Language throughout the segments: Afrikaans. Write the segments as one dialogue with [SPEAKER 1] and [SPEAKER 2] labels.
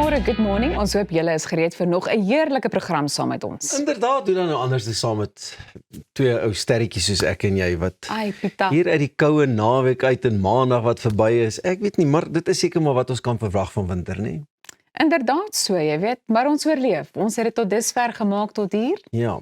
[SPEAKER 1] Goeiemôre, good morning. Ons hoop julle is gereed vir nog 'n heerlike program saam met ons.
[SPEAKER 2] Inderdaad, doen dan nou anders te saam met twee ou sterretjies soos ek en jy wat
[SPEAKER 1] Ai, Pieter.
[SPEAKER 2] hier uit die koue naweek uit en maandag wat verby is. Ek weet nie, maar dit is seker maar wat ons kan verwag van winter, nê?
[SPEAKER 1] Inderdaad so, jy weet, maar ons oorleef. Ons het dit tot dusver gemaak tot hier.
[SPEAKER 2] Ja.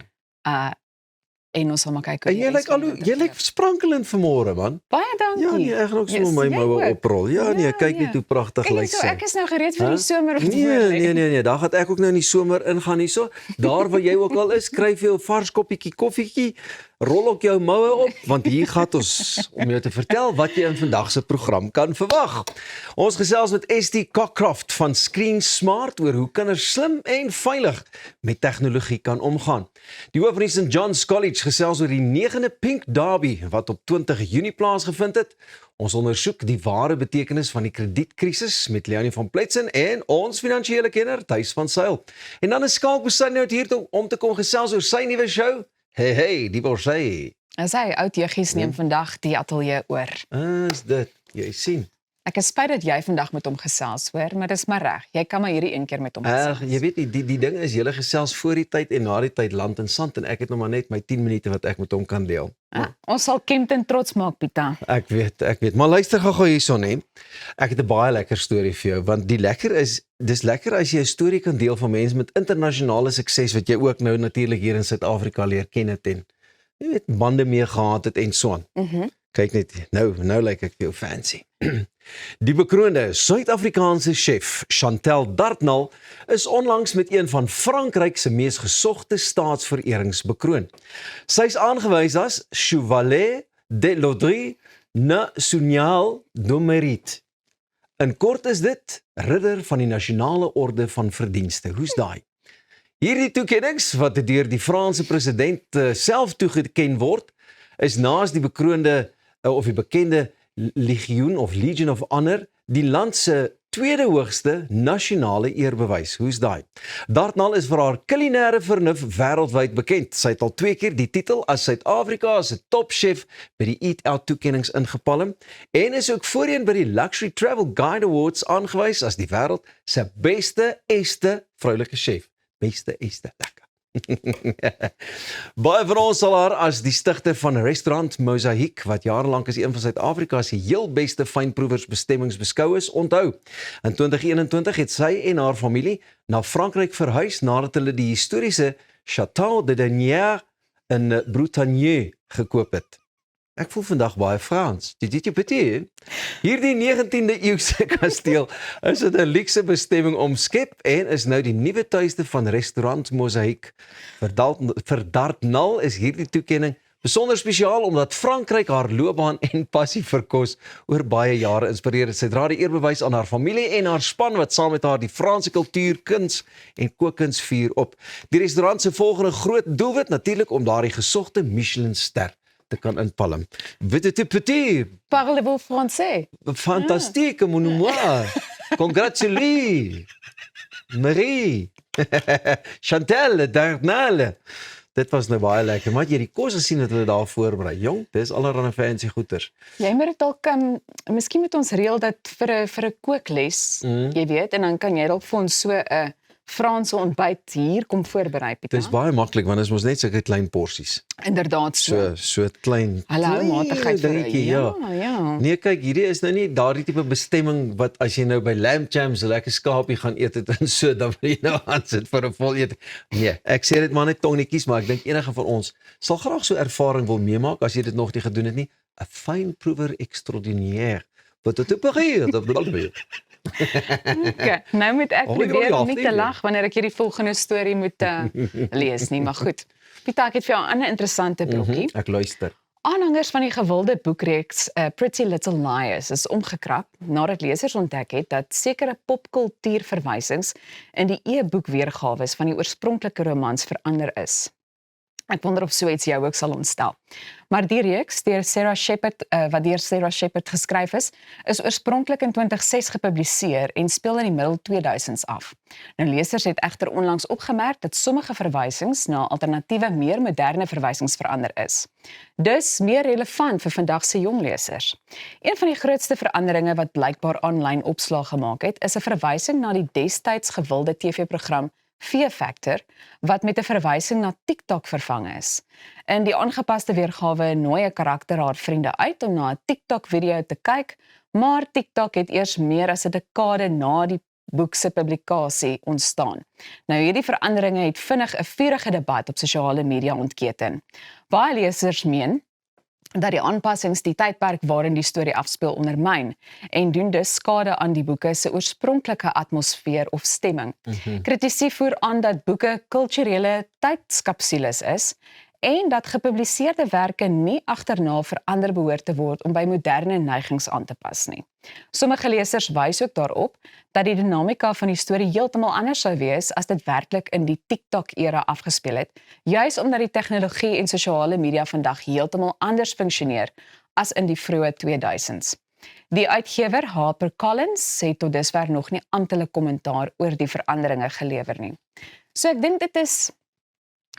[SPEAKER 1] En ons sal maar kyk
[SPEAKER 2] En
[SPEAKER 1] hoe
[SPEAKER 2] jy lyk al jy lyk sprankelend vanmôre, man.
[SPEAKER 1] Baie dankie.
[SPEAKER 2] Ja, nee, ek gaan ook sommer my
[SPEAKER 1] Yes, jy
[SPEAKER 2] moue
[SPEAKER 1] ook.
[SPEAKER 2] oprol. Ja, nee,
[SPEAKER 1] Ja,
[SPEAKER 2] kyk
[SPEAKER 1] nee.
[SPEAKER 2] net hoe pragtig
[SPEAKER 1] Kyk
[SPEAKER 2] lyk
[SPEAKER 1] net so,
[SPEAKER 2] sy.
[SPEAKER 1] ek is nou gereed vir
[SPEAKER 2] Huh?
[SPEAKER 1] die somer of
[SPEAKER 2] Nee, daar gaan ek ook nou in die somer ingaan hierso. Daar waar jy ook al is, skryf jy 'n vars koppietjie koffietjie, rol ook jou moue op, want hier gaan ons om jou te vertel wat jy in vandag se program kan verwag. Ons gesels met Estie Cockcroft van Screen Smart oor hoe kinders slim en veilig met tegnologie kan omgaan. Die hoof van die St. John's College gesels oor die 9de Pink Derby wat op 20 Junie plaasgevind het. Ons ondersoek die ware betekenis van die kredietkrisis met Leonie van Pletsen en ons finansiële kenner Thys van Sail. En dan is Skalk Besuidenhout hier om te kom gesels oor sy nuwe show. Hey, die wil sê.
[SPEAKER 1] As hy oud juggies neem vandag die ateljee oor.
[SPEAKER 2] Is dit, jy sien.
[SPEAKER 1] Ek is spyt dat jy vandag met hom gesels, hoor, maar dis maar reg. Jy kan maar hierdie een keer met hom gesels.
[SPEAKER 2] Jy weet nie, die ding is, julle gesels voor die tyd en na die tyd land en sand en ek het nog maar net my 10 minute wat ek met hom kan deel.
[SPEAKER 1] Ons sal Kempton trots maak, Pieter.
[SPEAKER 2] Ek weet. Maar luister gou hierson hè. Ek het 'n baie lekker storie vir jou, want dis lekker as jy 'n storie kan deel van mense met internasionale sukses wat jy ook nou natuurlik hier in Suid-Afrika leer ken het en jy weet bande mee gehad het en so aan. Kyk net, nou lyk ek veel fancy. Die bekroonde Suid-Afrikaanse chef Chantel Dartnall is onlangs met een van Frankryk se mees gesogte staatsvererings bekroon. Sy is aangewys as Chevalier de l'Ordre National du Mérite. In kort is dit ridder van die Nasionale Orde van Verdienste. Hoe's daai? Hierdie toekennings wat deur die Franse president self toegeken word, is naas die bekroonde of die bekende Legion of Honor, die land se tweede hoogste nasionale eerbewys. Hoe's daai? Dartnall is vir haar kulinaire vernuf wêreldwyd bekend. Sy het al 2 keer die titel as Suid-Afrika se topchef by die Eat Out toekennings ingepalm en is ook voorheen by die Luxury Travel Guide Awards aangewys as die wêreld se beste vroulike chef. Beste lekker. Baie van ons sal haar as die stigter van restaurant Mosaïek, wat jarelank as een van Suid-Afrika se heel beste fynproewersbestemmings beskou is, onthou. In 2021 het sy en haar familie na Frankryk verhuis nadat hulle die historiese Château de Danière in Bretagne gekoop het. Ek voel vandag baie Frans. Hierdie 19de eeuse kasteel is dit 'n luukse bestemming omskep en is nou die nuwe tuiste van restaurant Mosaïek. Vir Dartnall is hierdie toekenning besonder spesiaal omdat Frankryk haar loopbaan en passie vir kos oor baie jare inspireer het. Sy dra die eerbewys aan haar familie en haar span wat saam met haar die Franse kultuur, kuns en kookkuns vier op. Die restaurant se volgende groot doelwit natuurlik om daardie gesogte Michelin-ster te kan inpalm. Petit.
[SPEAKER 1] Parlez-vous français?
[SPEAKER 2] Fantastique, mon amour. Congratulations. Marie. Chantel, Dartnall. Dit was nou baie lekker. Maar jy die kos gesien dat hulle daar voorberei. Jong, dis allerlei fancy goeters.
[SPEAKER 1] Jy moet dit dalk miskien met ons reël dat vir 'n kookles, jy weet, en dan kan jy dalk vir ons so 'n Franse ontbyt hier kom voorberei, Pieter.
[SPEAKER 2] Dit is baie maklik want dit is mos net sulke klein porsies.
[SPEAKER 1] Inderdaad so.
[SPEAKER 2] So klein.
[SPEAKER 1] Hallo matigheid vir
[SPEAKER 2] dingetjie,
[SPEAKER 1] ja.
[SPEAKER 2] Nee, kyk, hierdie is nou nie daardie tipe bestemming wat as jy nou by Lamb Jams 'n lekker skaapie gaan eet het en so dan wil jy nou aan sit vir 'n vol eet. Nee, ek sê dit maar net tongnetjies, maar ek dink enige van ons sal graag so ervaring wil meemaak as jy dit nog nie gedoen het nie. 'n fynproewer extraordinaire. Wat dit beheer.
[SPEAKER 1] Okay, nou moet ek probeer om nie te lag wanneer ek hierdie volgende storie moet lees nie, maar goed. Pieter, ek het vir jou 'n ander interessante brokkie.
[SPEAKER 2] Ek luister.
[SPEAKER 1] Aanhangers van die gewilde boekreeks Pretty Little Liars is omgekrap nadat lesers ontdek het dat sekere popkultuurverwysings in die e-boek weergawe van die oorspronklike romans verander is. Ek wonder of so iets jou ook sal ontstel. Maar die reeks deur Sarah Shepard, wat deur Sarah Shepard geskryf is oorspronklik in 2006 gepubliseer en speel in die middel 2000s af. Nou lesers het egter onlangs opgemerk dat sommige verwysings na alternatiewe, meer moderne verwysings verander is. Dus meer relevant vir vandag se jong lesers. Een van die grootste veranderinge wat blykbaar aanlyn opslag gemaak het, is 'n verwysing na die destyds gewilde TV-program Fear Factor, wat met 'n verwysing na TikTok vervang is. In die aangepaste weergawe nooi 'n karakter haar vriende uit om na 'n TikTok-video te kyk, maar TikTok het eers meer as 'n dekade na die boek se publikasie ontstaan. Nou hierdie veranderinge het vinnig 'n vurige debat op sosiale media ontketen. Baie lesers meen dat die aanpassings die tydperk waarin die storie afspeel ondermyn en doen dus skade aan die boeke se oorspronklike atmosfeer of stemming. Kritici voer aan dat boeke kulturele tydskapsules is en dat gepubliseerde werke nie agterna verander behoort te word om by moderne neigings aan te pas nie. Sommige lesers wys ook daarop dat die dinamika van die storie heeltemal anders sou wees as dit werklik in die TikTok-era afgespeel het, juis omdat die tegnologie en sosiale media vandag heeltemal anders funksioneer as in die vroeë 2000s. Die uitgewer HarperCollins het tot dusver nog nie amptelike kommentaar oor die veranderinge gelewer nie. So ek dink dit is,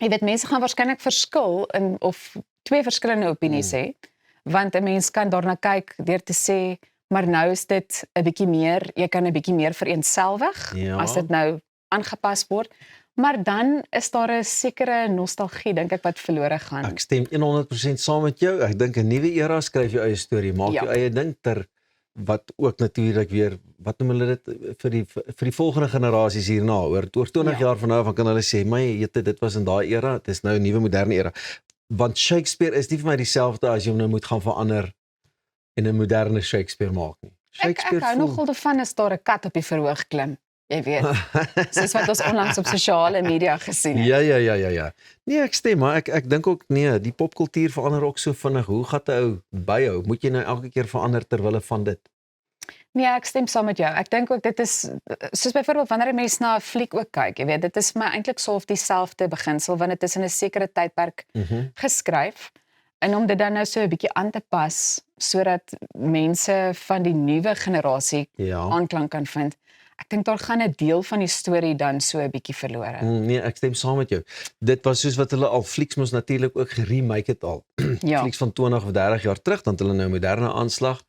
[SPEAKER 1] jy weet, mense gaan waarskynlik verskil in of twee verskillende opinies hê, want 'n mens kan daarna kyk deur te sê, maar nou is dit 'n bietjie meer, jy kan 'n bietjie meer vereenselwig as dit nou aangepas word, maar dan is daar 'n sekere nostalgie dink ek wat verlore gaan.
[SPEAKER 2] Ek stem 100% saam met jou. Ek dink 'n nuwe era skryf jou eie storie, maak jou eie ding ter wat ook natuurlik weer, wat noem hulle dit, vir die volgende generasies hierna, oor 20 jaar van nou af kan hulle sê, my dit was in daai era, dit is nou 'n nuwe moderne era. Want Shakespeare is nie vir my dieselfde as jy hom nou moet gaan verander en 'n moderne Shakespeare maak nie. Shakespeare
[SPEAKER 1] Ek hou nogal daarvan as daar 'n kat op die verhoog klim. Jy weet, soos wat ons onlangs op sosiale media gesien het.
[SPEAKER 2] Ja. Nee, ek stem, maar ek dink ook, nee, die popkultuur verander ook so vinnig. Hoe gaan 'n ou byhou? Moet jy nou elke keer verander terwille van dit?
[SPEAKER 1] Nee, ek stem saam met jou. Ek dink ook dit is, soos byvoorbeeld wanneer 'n mens na 'n fliek ook kyk, jy weet, dit is vir my eintlik so of dieselfde beginsel, want dit is in 'n sekere tydperk geskryf. En om dit dan nou so 'n bietjie aan te pas, sodat mense van die nuwe generasie aanklank kan vind. Ek dink daar gaan 'n deel van die storie dan so 'n bietjie verlore.
[SPEAKER 2] Nee, ek stem saam met jou. Dit was soos wat hulle al flieks mos natuurlik ook geremake het al. Flieks van 20 of 30 jaar terug, dan het hulle nou moderne aanslag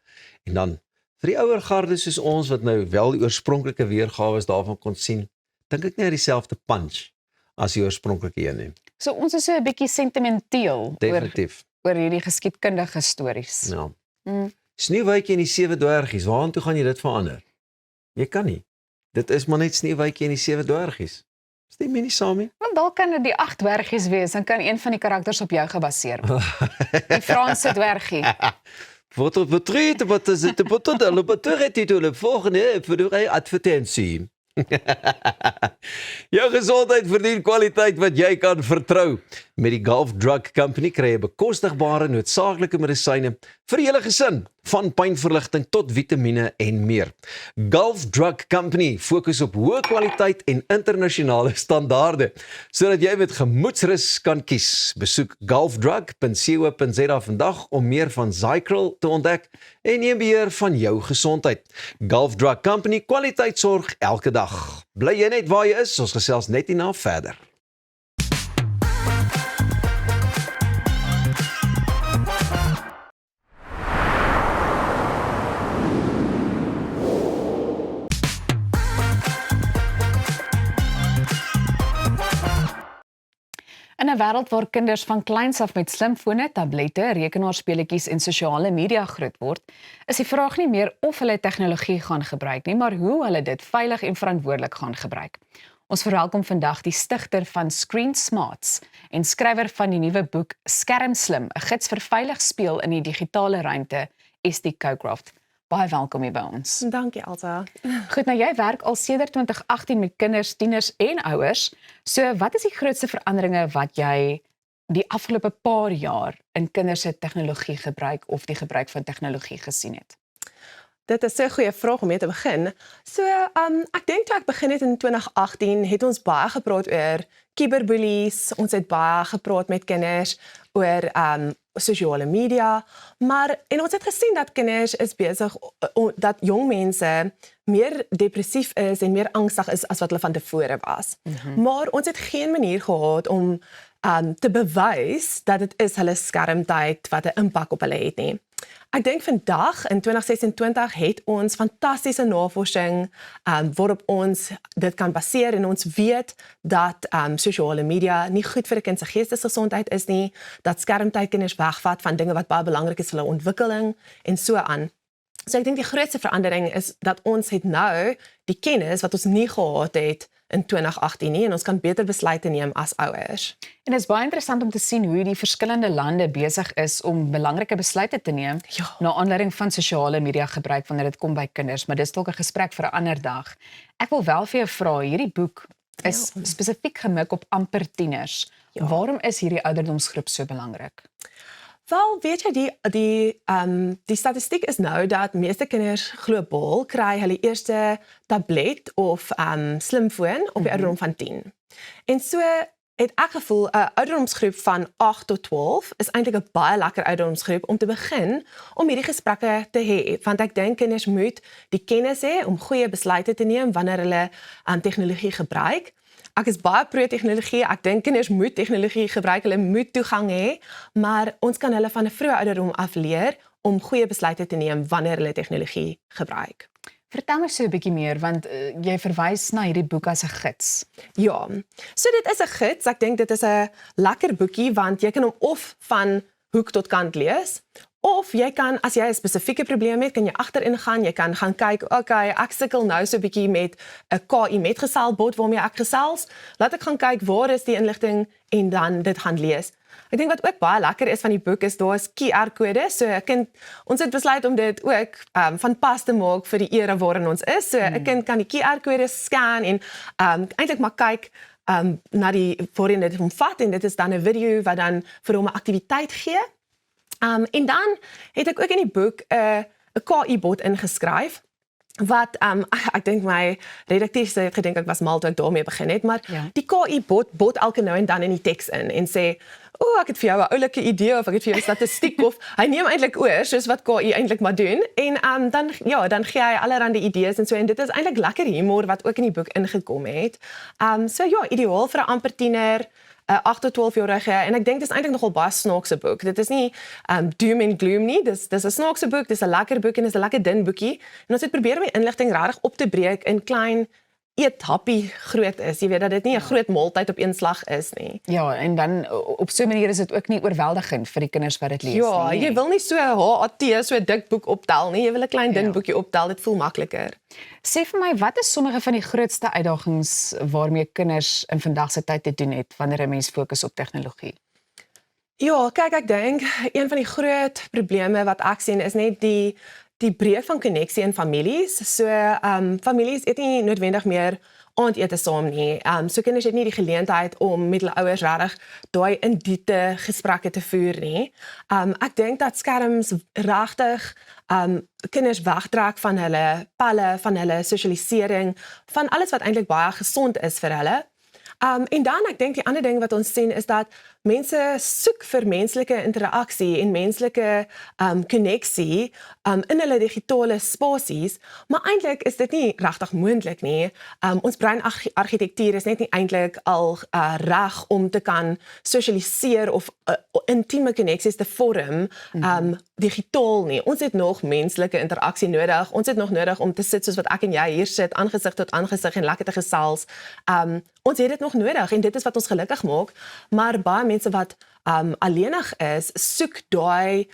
[SPEAKER 2] en dan vir die ouer garde soos ons wat nou wel die oorspronklike weergawe daarvan kon sien, dink ek nie hy dieselfde punch as die oorspronklike een nie.
[SPEAKER 1] So ons is so 'n bietjie sentimenteel oor hierdie geskiedkundige stories.
[SPEAKER 2] Ja. Sneeuwwitjie en die 7 dwergies, waartoe gaan jy dit verander? Jy kan nie. Dit is maar net Sneeuwwitjie en die 7 dwergies. Stem jy nie saam nie?
[SPEAKER 1] Want dalk kan dit die 8 dwergies wees, dan kan een van die karakters op jou gebaseer word. Die Franse dwergie.
[SPEAKER 2] Wat betreft, wat is het? Wat betreft die volgende vir die advertensie. Jou gesondheid verdien kwaliteit wat jy kan vertrou. Met die Gulf Drug Company kry jy bekostigbare noodsaaklike medisyne vir die hele gesin, van pynverligting tot vitamiene en meer. Gulf Drug Company fokus op hoë kwaliteit en internasionale standaarde, sodat jy met gemoedsrus kan kies. Besoek gulfdrug.co.za vandag om meer van Zykrel te ontdek en neem beheer van jou gesondheid. Gulf Drug Company, kwaliteitsorg elke dag. Bly jy net waar jy is, ons gesels net hierna verder.
[SPEAKER 1] In 'n wêreld waar kinders van kleins af met slimfone, tablette, rekenaarspeletjies en sosiale media groot word, is die vraag nie meer of hulle tegnologie gaan gebruik nie, maar hoe hulle dit veilig en verantwoordelik gaan gebruik. Ons verwelkom vandag die stigter van Screen Smarts en skrywer van die nuwe boek Skermslim, 'n gids vir veilig speel in die digitale ruimte, Estie Cockcroft. Baie welkom hier by ons.
[SPEAKER 3] Dankie, Alta.
[SPEAKER 1] Goed, nou jy werk al sedert 2018 met kinders, tieners en ouers. So wat is die grootste veranderinge wat jy die afgelope paar jaar in kinders se tegnologie gebruik of die gebruik van tegnologie gesien het?
[SPEAKER 3] Dit is so 'n goeie vraag om mee te begin. So, ek dink toe ek begin het in 2018, het ons baie gepraat oor cyberbullies, ons het baie gepraat met kinders oor sosiale media, en ons het gesien dat kinders is besig, dat jong mense meer depressief is en meer angstig is as wat hulle van tevore was. Maar ons het geen manier gehad om te bewys dat dit is hulle skermtyd wat 'n impak op hulle het nie. Ek dink vandag in 2026 het ons fantastiese navorsing waarop ons dit kan baseer en ons weet dat sosiale media nie goed vir 'n kind se geestesgesondheid is nie, dat skermtyd kinders wegvat van dinge wat baie belangrik is vir hulle ontwikkeling en so aan. So ek dink die grootste verandering is dat ons het nou die kennis wat ons nie gehad het in 2018 nie en ons kan beter besluite neem as ouers.
[SPEAKER 1] En dit is baie interessant om te sien hoe die verskillende lande besig is om belangrike besluite te neem na aanleiding van sosiale media gebruik wanneer dit kom by kinders, maar dis dalk 'n gesprek vir 'n ander dag. Ek wil wel vir jou vra, hierdie boek is spesifiek gemik op amper tieners. Waarom is hierdie ouderdomsgroep so belangrik?
[SPEAKER 3] Wel, weet jy, die statistiek is nou dat meeste kinders globaal kry hulle eerste tablet of slimfoon op die ouderdom van 10. En so het ek gevoel 'n ouderdomsgroep van 8 tot 12 is eintlik 'n baie lekker ouderdomsgroep om te begin om hierdie gesprekke te hê, want ek dink kinders moet die kennis hê om goeie besluite te neem wanneer hulle tegnologie gebruik. Ek is baie pro-tegnologie, ek dink kinders moet tegnologie gebruik, hulle moet toegang hê, maar ons kan hulle van 'n vroeë ouderdom af leer om goeie besluite te neem wanneer hulle tegnologie gebruik.
[SPEAKER 1] Vertel my so 'n bietjie meer, want jy verwys na hierdie boek as 'n gids.
[SPEAKER 3] Ja, so dit is 'n gids, ek dink dit is 'n lekker boekie, want jy kan hom of van hoek tot kant lees, of jy kan, as jy 'n spesifieke probleem het, kan jy agterin gaan, jy kan gaan kyk, okay, ek sukkel nou so 'n bietjie met 'n KI metgeselbot waarmee ek gesels, laat ek gaan kyk waar is die inligting en dan dit gaan lees. Ek dink wat ook baie lekker is van die boek is daar is QR-kodes, so 'n kind, ons het besluit om dit ook van pas te maak vir die era waarin ons is, so 'n kind kan die QR-kodes scan en eintlik maar kyk na die waarin dit hom vat en dit is dan 'n video wat dan vir hom 'n aktiwiteit gee. En dan het ek ook in die boek 'n KI-bot ingeskryf, wat, ek dink my redakteurs het gedink ek was mal toe ek daarmee begin het, maar die KI-bot bot elke nou en dan in die teks in en sê, ek het vir jou 'n oulike idee of ek het vir jou 'n statistiek of hy neem eintlik oor soos wat KI eintlik maar doen en dan gee hy allerlei idees en so en dit is eintlik lekker humor wat ook in die boek ingekom het. So ja, ideaal vir 'n amper tiener, 8 tot 12-jarige en ek dink dis eintlik nogal baie snaakse boek. Dit is nie doom and gloom nie. Dis 'n snaakse boek, dis 'n lekker boek en dis 'n lekker dun boekie. En ons het probeer om die inligting regtig op te breek in klein eethappie groot is. Jy weet dat dit nie 'n groot maaltyd op een slag is nie.
[SPEAKER 1] Ja, en dan op so 'n manier is dit ook nie oorweldigend vir die kinders wat dit lees nie.
[SPEAKER 3] Ja, jy wil nie so HAT, so 'n dik boek optel nie. Jy wil 'n klein dun boekie optel. Dit voel makliker.
[SPEAKER 1] Sê vir my, wat is sommige van die grootste uitdagings waarmee kinders in vandag se tyd te doen het wanneer 'n mens fokus op tegnologie?
[SPEAKER 3] Ja, kyk, ek dink een van die groot probleme wat ek sien is net die breek van koneksie in families. So families eet nie noodwendig meer aandete saam nie. So kinders het nie die geleentheid om met hulle ouers regtig daai indiepte gesprekke te voer nie. Ek dink dat skerms regtig kinders wegtrek van hulle pelle, van hulle sosialisering, van alles wat eintlik baie gesond is vir hulle. En dan ek dink die ander ding wat ons sien is dat mense soek vir menslike interaksie en menslike koneksie in hulle digitale spasies, maar eintlik is dit nie regtig moontlik nie. Ons breinargitektuur is net nie eintlik al reg om te kan sosialiseer of intieme koneksies te vorm digitaal nie. Ons het nog menslike interaksie nodig. Ons het nog nodig om te sit soos wat ek en jy hier sit, aangesig tot aangesig en lekker te gesels. Ons het dit nog nodig en dit is wat ons gelukkig maak, maar baie mense wat alleenig is, soek daai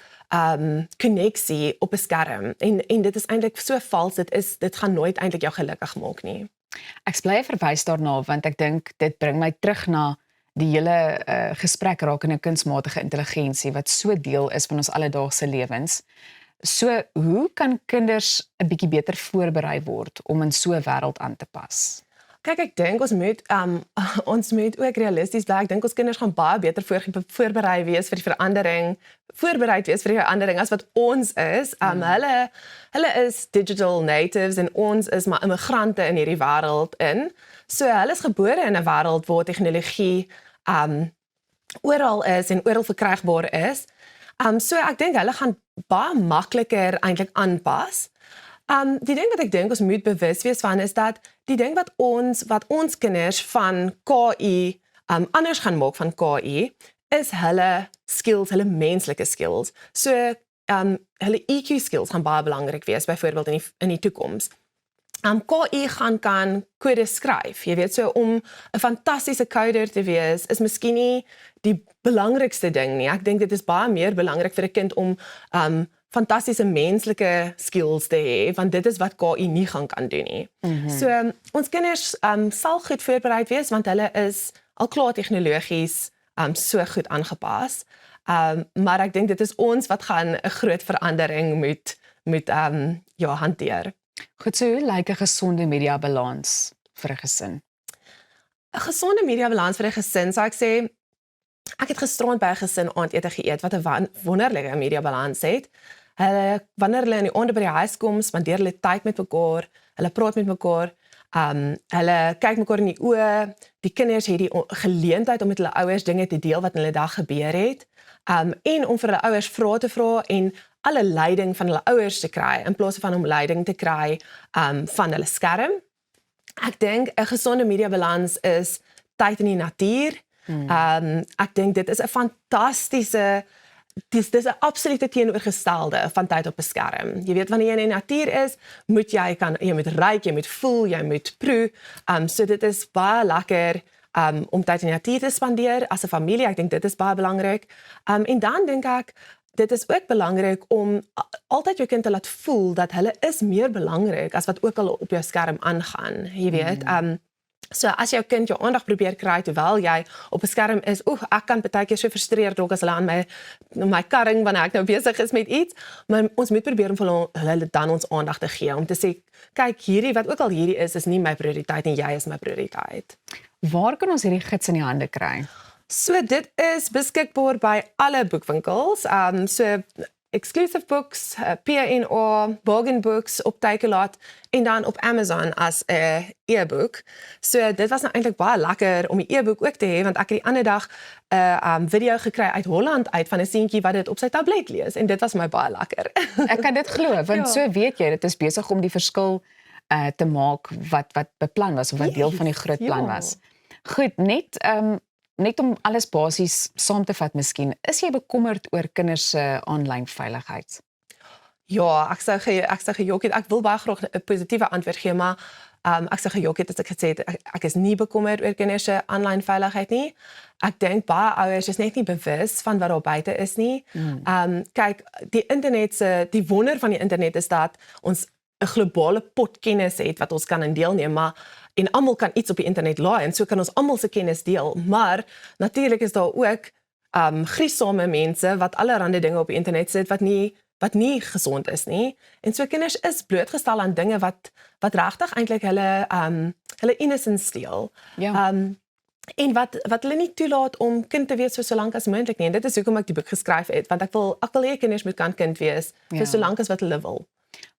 [SPEAKER 3] koneksie op 'n skerm en dit is eintlik so vals, dit gaan nooit eintlik jou gelukkig maak nie.
[SPEAKER 1] Ek bly verwys daarna want ek dink dit bring my terug na die hele gesprek rakende kunsmatige intelligensie wat so deel is van ons alledaagse lewens. So, hoe kan kinders 'n bietjie beter voorberei word om in so 'n wêreld aan te pas?
[SPEAKER 3] Kyk, ek dink ons moet ook realisties bly. Ek dink ons kinders gaan baie beter voorberei wees vir die verandering as wat ons is. Hulle is digital natives en ons is maar immigrante in hierdie wêreld in. So hulle is gebore in 'n wêreld waar tegnologie oral is en oral verkrygbaar is. So ek dink hulle gaan baie makliker eintlik aanpas. Die ding wat ek dink ons moet bewus wees van is dat die ding wat ons kinders van KI anders gaan maak van KI is hulle skills, hulle menslike skills. So hulle EQ skills gaan baie belangrik wees byvoorbeeld in die toekoms. KI kan kode skryf. Jy weet, so om 'n fantastiese coder te wees is miskien nie die belangrikste ding nie. Ek dink dit is baie meer belangrik vir 'n kind om fantastiese menslike skills te hê, want dit is wat KI nie kan doen nie. So ons kinders sal goed voorberei wees want hulle is al klaar tegnologies so goed aangepas. Maar ek dink dit is ons wat gaan 'n groot verandering moet hanteer.
[SPEAKER 1] Goed, so hoe lyk 'n gesonde media balans vir 'n gesin?
[SPEAKER 3] 'n Gesonde media balans vir 'n gesin, sou ek sê, ek het gisterand by 'n gesin aandete geëet wat 'n wonderlike media balans het. Wanneer hulle in die aande by die huis kom, spandeer hulle tyd met mekaar, hulle praat met mekaar, hulle kyk mekaar in die oë, die kinders het die geleentheid om met hulle ouers dinge te deel wat in hulle dag gebeur het, en om vir hulle ouers vrae te vra en alle leiding van hulle ouers te kry, in plaas van om leiding te kry van hulle skerm. Ek dink 'n gesonde media balans is tyd in die natuur. Ek dink dit is 'n fantastiese, dis 'n absolute teenoorgestelde van tyd op 'n skerm. Jy weet, wanneer jy in die natuur is, jy moet ruik, jy moet voel, jy moet proe. So dit is baie lekker om tyd in die natuur te spandeer as 'n familie. Ek dink dit is baie belangrik. En dan dink ek dit is ook belangrik om altyd jou kind te laat voel dat hulle is meer belangrik as wat ook al op jou skerm aangaan. Jy weet, so as jou kind jou aandag probeer kry terwyl jy op 'n skerm is, ek kan baie keer so frustreerd raak as hulle aan my karring wanneer ek nou besig is met iets, maar ons moet probeer om vir hulle dan ons aandag te gee om te sê, kyk, hierdie wat ook al hierdie is nie my prioriteit en jy is my prioriteit.
[SPEAKER 1] Waar kan ons hierdie gids in die hande kry?
[SPEAKER 3] So dit is beskikbaar by alle boekwinkels. So Exclusive Books, P&R, Bargain Books op Takealot en dan op Amazon as 'n e-boek. So dit was nou eintlik baie lekker om die e-boek ook te hê want ek het die ander dag 'n video gekry uit Holland uit van 'n seentjie wat dit op sy tablet lees en dit was my baie lekker.
[SPEAKER 1] Ek kan dit glo want so weet jy, dit is besig om die verskil te maak wat beplan was of wat deel van die groot plan was. Goed, net om alles basies saam te vat miskien, is jy bekommerd oor kinders se aanlyn veiligheid?
[SPEAKER 3] Ja, ek sou gejok het, ek wil baie graag 'n positiewe antwoord gee, maar ek sou gejok het as ek gesê het, ek is nie bekommerd oor kinders se aanlyn veiligheid nie. Ek dink baie ouers is net nie bewus van wat daar buite is nie. Kyk, die wonder van die internet is dat ons 'n globale pot kennis het wat ons kan in deelneem, en almal kan iets op die internet laai en so kan ons almal se kennis deel, maar natuurlik is daar ook griesame mense wat allerlei dinge op die internet sit wat nie gesond is nie. En so kinders is blootgestel aan dinge wat regtig eintlik hulle innocence steel.
[SPEAKER 1] Ja.
[SPEAKER 3] En wat hulle nie toelaat om kind te wees vir so lank as moontlik nie. En dit is hoekom ek die boek geskryf het, want ek wil hê kinders moet kan kind wees vir so lank as wat hulle wil.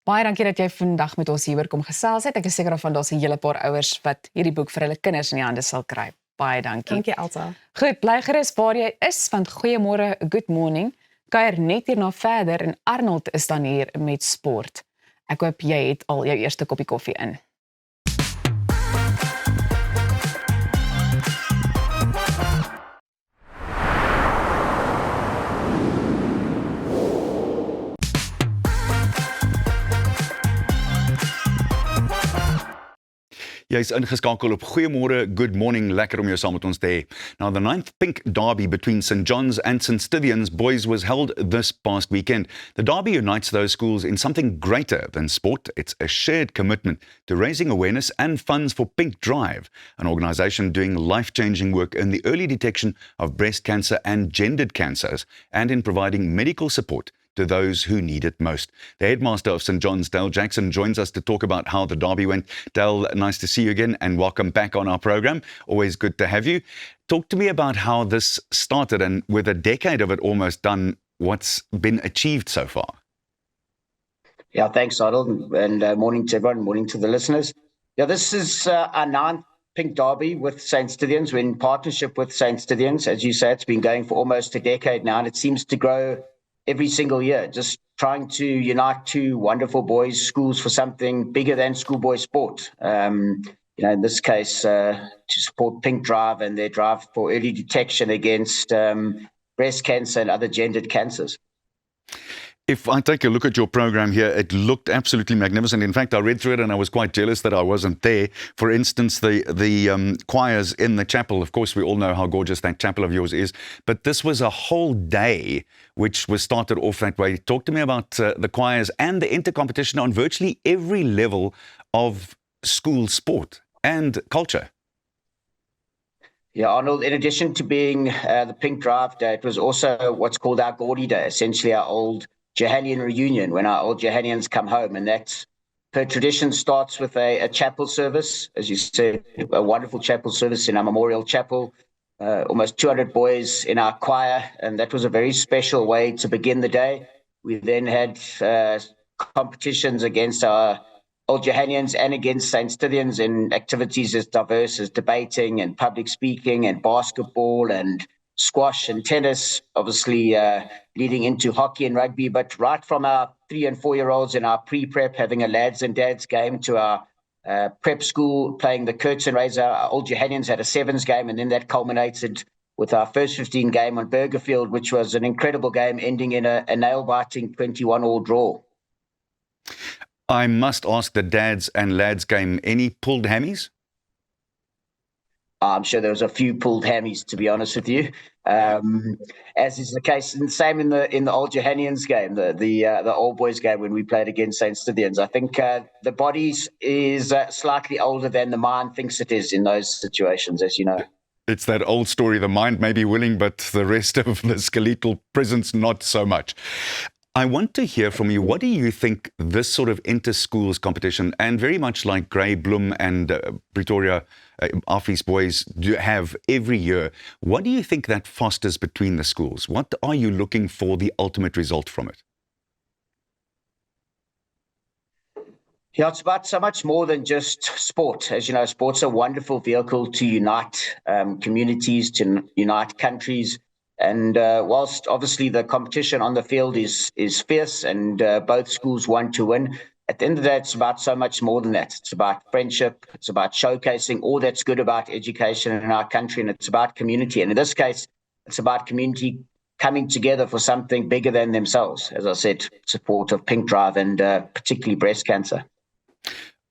[SPEAKER 1] Baie dankie dat jy vandag met ons hieroor kom gesels het. Ek is seker daarvan daar's 'n hele paar ouers wat hierdie boek vir hulle kinders in die hande sal kry. Baie dankie.
[SPEAKER 3] Dankie Elsa.
[SPEAKER 1] Goed, bly gerus waar jy is, want goeiemôre, good morning. Kuier net hierna verder en Arnold is dan hier met sport. Ek hoop jy het al jou eerste koppie koffie in.
[SPEAKER 4] Jy is ingeskakel op Goeiemôre, good morning, lekker om jou saam met ons te hê. Now, the 9th Pink Derby between St. John's and St. Stithians boys was held this past weekend. The derby unites those schools in something greater than sport. It's a shared commitment to raising awareness and funds for Pink Drive, an organisation doing life-changing work in the early detection of breast cancer and gendered cancers, and in providing medical support to those who need it most. The headmaster of St. John's, Dale Jackson, joins us to talk about how the derby went. Dale, nice to see you again and welcome back on our program. Always good to have you. Talk to me about how this started, and with a decade of it almost done, what's been achieved so far.
[SPEAKER 5] Yeah, thanks, Arnold, and morning to everyone, morning to the listeners. Yeah, this is our 9th Pink Derby with St. Stithians. We're in partnership with St. Stithians. As you say, it's been going for almost a decade now, and it seems to grow every single year, just trying to unite two wonderful boys' schools for something bigger than schoolboy sport. In this case, to support Pink Drive and their drive for early detection against breast cancer and other gendered cancers.
[SPEAKER 4] If I take a look at your program here, it looked absolutely magnificent. In fact, I read through it and I was quite jealous that I wasn't there. For instance, the choirs in the chapel. Of course, we all know how gorgeous that chapel of yours is. But this was a whole day which was started off that way. Talk to me about the choirs and the inter-competition on virtually every level of school sport and culture.
[SPEAKER 5] Yeah, Arnold, in addition to being the Pink Drive Day, it was also what's called our Gordy Day, essentially our old Johannian reunion, when our old Johannians come home. And that, per tradition, starts with a chapel service, as you said, a wonderful chapel service in our memorial chapel, almost 200 boys in our choir, and that was a very special way to begin the day. We then had competitions against our old Johannians and against St. Stithians in activities as diverse as debating and public speaking and basketball and squash and tennis, obviously leading into hockey and rugby, but right from our 3- and 4-year-olds in our pre-prep having a lads and dads game to our prep school playing the curtain raiser. Our old Johannians had a sevens game, and then that culminated with our first 15 game on Burgerfield, which was an incredible game ending in a nail-biting 21-all draw.
[SPEAKER 4] I must ask, the dads and lads game, any pulled hammies?
[SPEAKER 5] I'm sure there was a few pulled hammies, to be honest with you, as is the case. And same in the old Johannians game, the old boys game when we played against St. Stithians. I think the bodies is slightly older than the mind thinks it is in those situations, as you know.
[SPEAKER 4] It's that old story, the mind may be willing, but the rest of the skeletal presence not so much. I want to hear from you. What do you think this sort of inter-schools competition, and very much like Grey, Bloem and Pretoria, Affies boys do have every year, what do you think that fosters between the schools? What are you looking for the ultimate result from it?
[SPEAKER 5] Yeah, it's about so much more than just sport. As you know, sport's a wonderful vehicle to unite communities, to unite countries. And whilst obviously the competition on the field is fierce and both schools want to win, at the end of the day, it's about so much more than that. It's about friendship. It's about showcasing all that's good about education in our country, and it's about community. And in this case, it's about community coming together for something bigger than themselves. As I said, support of Pink Drive and particularly breast cancer.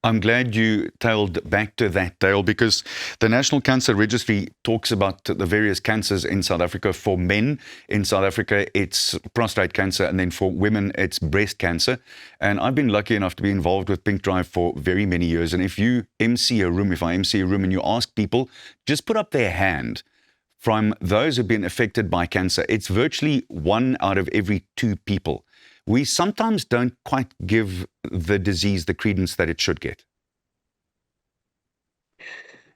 [SPEAKER 4] I'm glad you tailed back to that, Dale, because the National Cancer Registry talks about the various cancers in South Africa. For men in South Africa, it's prostate cancer, and then for women, it's breast cancer. And I've been lucky enough to be involved with Pink Drive for very many years. And if you MC a room, if I MC a room and you ask people, just put up their hand from those who've been affected by cancer, it's virtually 1 out of every 2 people. We sometimes don't quite give the disease the credence that it should get.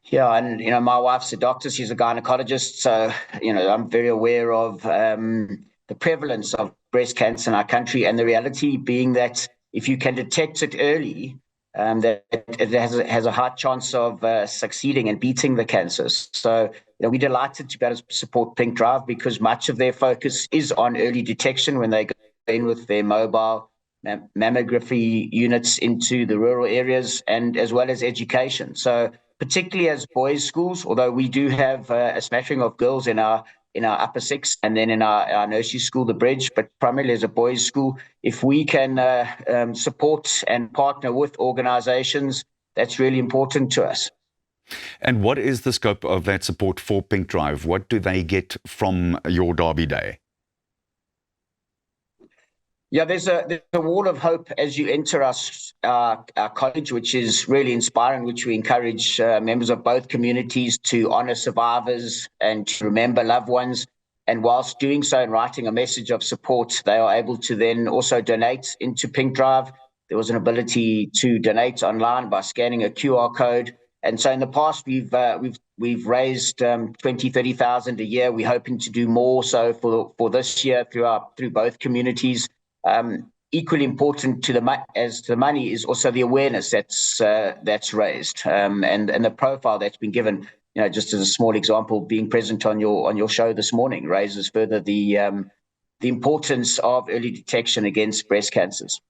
[SPEAKER 5] Yeah, and my wife's a doctor; she's a gynecologist, so I'm very aware of the prevalence of breast cancer in our country, and the reality being that if you can detect it early, that it has a high chance of succeeding and beating the cancers. So we're delighted to be able to support Pink Drive because much of their focus is on early detection when they go in with their mobile mammography units into the rural areas, and as well as education. So particularly as boys' schools, although we do have a smattering of girls in our upper six and then in our nursery school, the Bridge, but primarily as a boys' school, if we can support and partner with organizations, that's really important to us.
[SPEAKER 4] And what is the scope of that support for Pink Drive? What do they get from your Derby Day?
[SPEAKER 5] Yeah, there's a wall of hope as you enter our college, which is really inspiring, which we encourage members of both communities to honor survivors and to remember loved ones. And whilst doing so and writing a message of support, they are able to then also donate into Pink Drive. There was an ability to donate online by scanning a QR code. And so in the past, we've raised 20, 30,000 a year. We're hoping to do more so for this year through both communities. Equally important to the money is also the awareness that's raised, and the profile that's been given. You know, just as a small example, being present on your show this morning raises further the importance of early detection against breast cancers.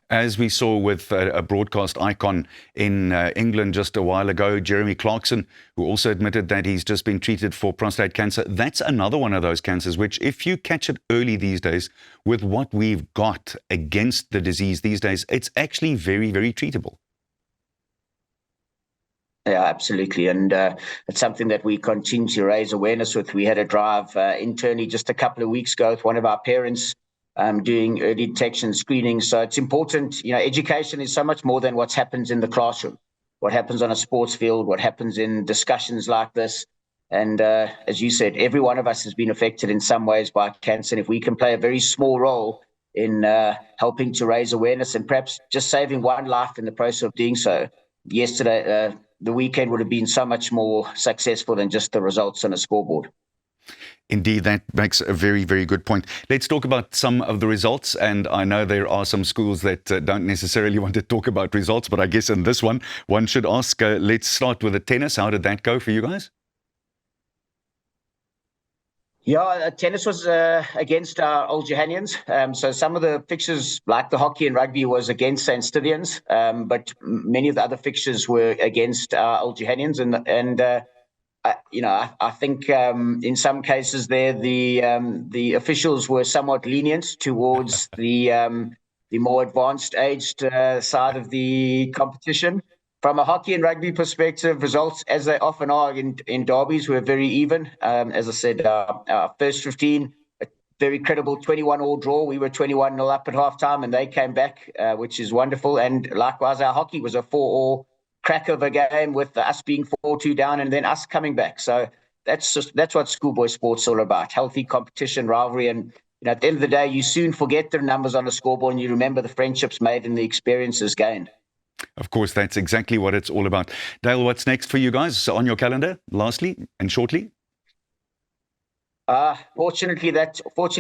[SPEAKER 4] As we saw with a broadcast icon in England just a while ago, Jeremy Clarkson, who also admitted that he's just been treated for prostate cancer. That's another one of those cancers which, if you catch it early these days, with what we've got against the disease these days, it's actually very, very treatable.
[SPEAKER 5] Yeah, absolutely. And it's something that we continue to raise awareness with. We had a drive internally just a couple of weeks ago with one of our parents doing early detection screening. So it's important, you know, education is so much more than what happens in the classroom, what happens on a sports field, what happens in discussions like this. And as you said, every one of us has been affected in some ways by cancer. And if we can play a very small role in helping to raise awareness and perhaps just saving one life in the process of doing so, yesterday, the weekend would have been so much more successful than just the results on a scoreboard.
[SPEAKER 4] Indeed, that makes a very, very good point. Let's talk about some of the results. And I know there are some schools that don't necessarily want to talk about results, but I guess in this one should ask, let's start with the tennis. How did that go for you guys?
[SPEAKER 5] Yeah, tennis was against our Old Johannians. So some of the fixtures, like the hockey and rugby, was against St. Stithians, but many of the other fixtures were against our Old Johannians. I think in some cases there, the officials were somewhat lenient towards the more advanced aged side of the competition. From a hockey and rugby perspective, results, as they often are in derbies, were very even. As I said, our first 15, a very credible 21-all draw. We were 21-0 up at halftime, and they came back, which is wonderful. And likewise, our hockey was a 4-all crack of a game, with us being 4-2 down and then us coming back. So that's what schoolboy sports is all about: healthy competition, rivalry, and at the end of the day, you soon forget the numbers on the scoreboard and you remember the friendships made and the experiences gained.
[SPEAKER 4] Of course, that's exactly what it's all about. Dale, what's next for you guys on your calendar, lastly and shortly?
[SPEAKER 5] Fortunately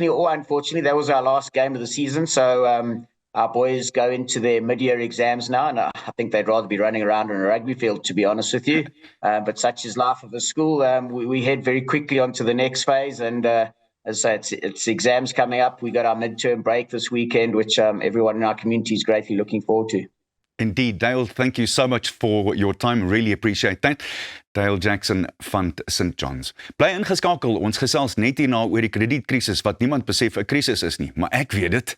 [SPEAKER 5] or unfortunately, that was our last game of the season. So our boys go into their mid-year exams now, and I think they'd rather be running around on a rugby field, to be honest with you. But such is life of a school. We head very quickly onto the next phase, and as I say, it's exams coming up. We got our midterm break this weekend, which everyone in our community is greatly looking forward to.
[SPEAKER 4] Indeed, Dale, thank you so much for your time. Really appreciate that. Dale Jackson van St. John's. Bly ingeskakel, ons gesels net hierna oor die kredietkrisis wat niemand besef 'n krisis is nie, maar ek weet dit.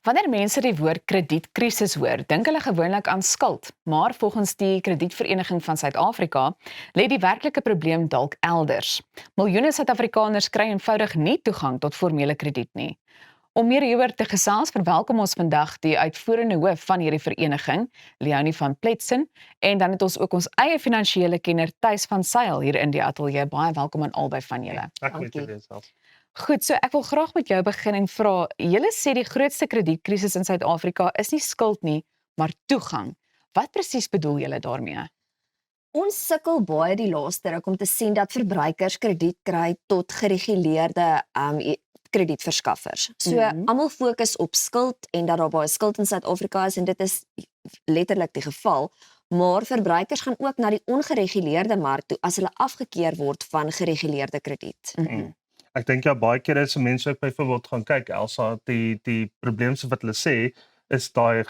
[SPEAKER 1] Wanneer mense die woord kredietkrisis hoor, dink hulle gewoonlik aan skuld, maar volgens die Kredietvereniging van Suid-Afrika lê die werklike probleem dalk elders. Miljoene Suid-Afrikaners kry eenvoudig nie toegang tot formele krediet nie. Om meer hieroor te gesels, verwelkom ons vandag die uitvoerende hoof van hierdie vereniging, Leonie van Pletsen, en dan het ons ook ons eie finansiële kenner, Thys van Sail, hier in die ateljee. Baie welkom aan albei van julle.
[SPEAKER 6] Dankie.
[SPEAKER 1] Goed, so ek wil graag met jou begin en vra, julle sê die grootste kredietkrisis in Suid-Afrika is nie skuld nie, maar toegang. Wat presies bedoel julle daarmee?
[SPEAKER 6] Ons sukkel baie die laaste ruk om te sien dat verbruikers krediet kry tot gereguleerde kredietverskaffers. So almal fokus op skuld en dat daar baie skuld in Suid-Afrika is, en dit is letterlik die geval, maar verbruikers gaan ook na die ongereguleerde mark toe as hulle afgekeur word van gereguleerde krediet.
[SPEAKER 7] Ek dink ja, baie keer as mense ook byvoorbeeld gaan kyk, Elsa, die probleem wat hulle sê, is daai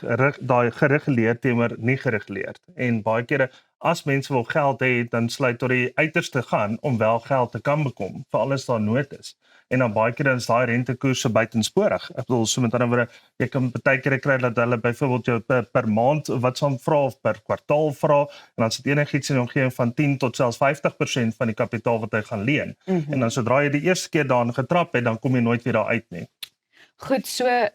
[SPEAKER 7] gereguleerd teenoor nie gereguleerd. En baie kere, as mense wil geld hê, dan sluit tot die uiterste gaan om wel geld te kan bekom, veral as daar nood is. En dan baie keer is daai rentekoerse buitensporig. Ek bedoel, so met ander woorde, jy kan baie keer kry dat hulle byvoorbeeld jou per maand wat sal vra of per kwartaal vra, en dan sit enigiets in 'n omgewing van 10 tot selfs 50% van die kapitaal wat hy gaan leen. En dan sodra jy die eerste keer daarin getrap het, dan kom jy nooit weer daar uit nie.
[SPEAKER 1] Goed, so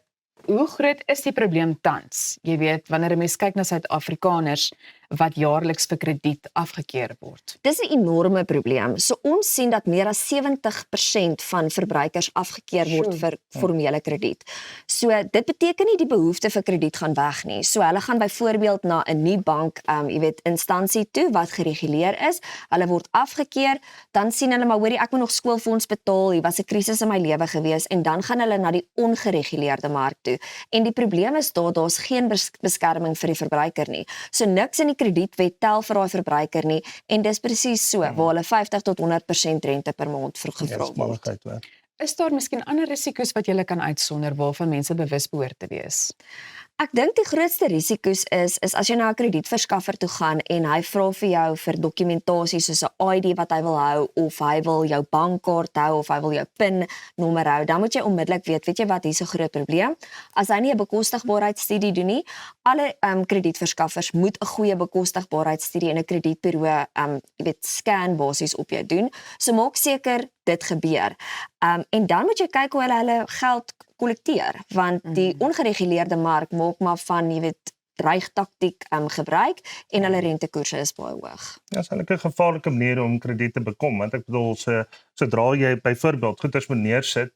[SPEAKER 1] hoe groot is die probleem tans? Jy weet, wanneer 'n mens kyk na Suid-Afrikaners wat jaarliks vir krediet afgekeur word.
[SPEAKER 6] Dis 'n enorme probleem. So ons sien dat meer as 70% van verbruikers afgekeur word vir formele krediet. So dit beteken nie die behoefte vir krediet gaan weg nie. So hulle gaan byvoorbeeld na 'n nuwe bank, instansie toe wat gereguleer is. Hulle word afgekeur, dan sien hulle maar hoorie ek moet nog skoolfonds betaal, hier was 'n krisis in my lewe gewees en dan gaan hulle na die ongereguleerde mark toe. En die probleem is daar's geen beskerming vir die verbruiker nie. So niks in die kredietwet tel vir daai verbruiker nie en dis presies so waar hulle 50 tot 100% rente per maand gevra word.
[SPEAKER 1] Is daar miskien ander risiko's wat jy kan uitsonder waarvan mense bewus behoort te wees?
[SPEAKER 6] Ek dink die grootste risiko's is as jy na 'n kredietverskaffer toe gaan en hy vra vir jou vir dokumentasie soos 'n ID wat hy wil hou of hy wil jou bankkaart hou of hy wil jou PIN nommer hou, dan moet jy onmiddellik weet jy wat, hier's 'n groot probleem. As hy nie 'n bekostigbaarheidsstudie doen nie, alle kredietverskaffers moet 'n goeie bekostigbaarheidsstudie en 'n kredietbureau scan basies op jou doen. So maak seker dit gebeur. En dan moet jy kyk hoe hulle geld kollekteer, want die ongereguleerde mark maak maar van, dreigtaktiek gebruik en hulle rentekoerse is baie hoog.
[SPEAKER 7] Ja, is eintlik 'n gevaarlike manier om krediet te bekom, want ek bedoel sodra jy byvoorbeeld goeders moet neersit,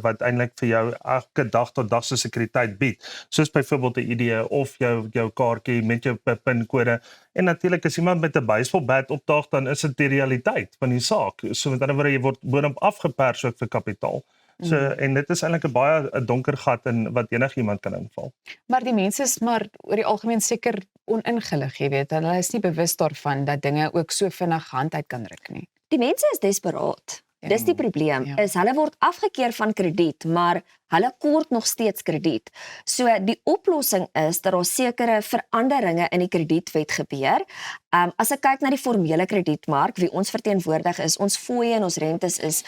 [SPEAKER 7] wat eintlik vir jou elke dag tot dag se sekuriteit bied, soos byvoorbeeld 'n ID of jou kaartjie met jou PIN-kode. En natuurlik as iemand met 'n baseballbat opdaag, dan is dit die realiteit van die saak. So met ander woorde, jy word boonop afgepers ook vir kapitaal. So en dit is eintlik 'n baie donker gat in wat enigiemand kan inval.
[SPEAKER 1] Maar die mense is maar oor die algemeen seker oningelig, jy weet. Hulle is nie bewus daarvan dat dinge ook so vinnig hand uit kan ruk nie.
[SPEAKER 6] Die mense is desperaat. Dis die probleem, is hulle word afgekeur van krediet, maar hulle kort nog steeds krediet. So die oplossing is dat daar sekere veranderinge in die kredietwet gebeur. As ek kyk na die formele kredietmark, wie ons verteenwoordig is, ons fooie en ons rentes is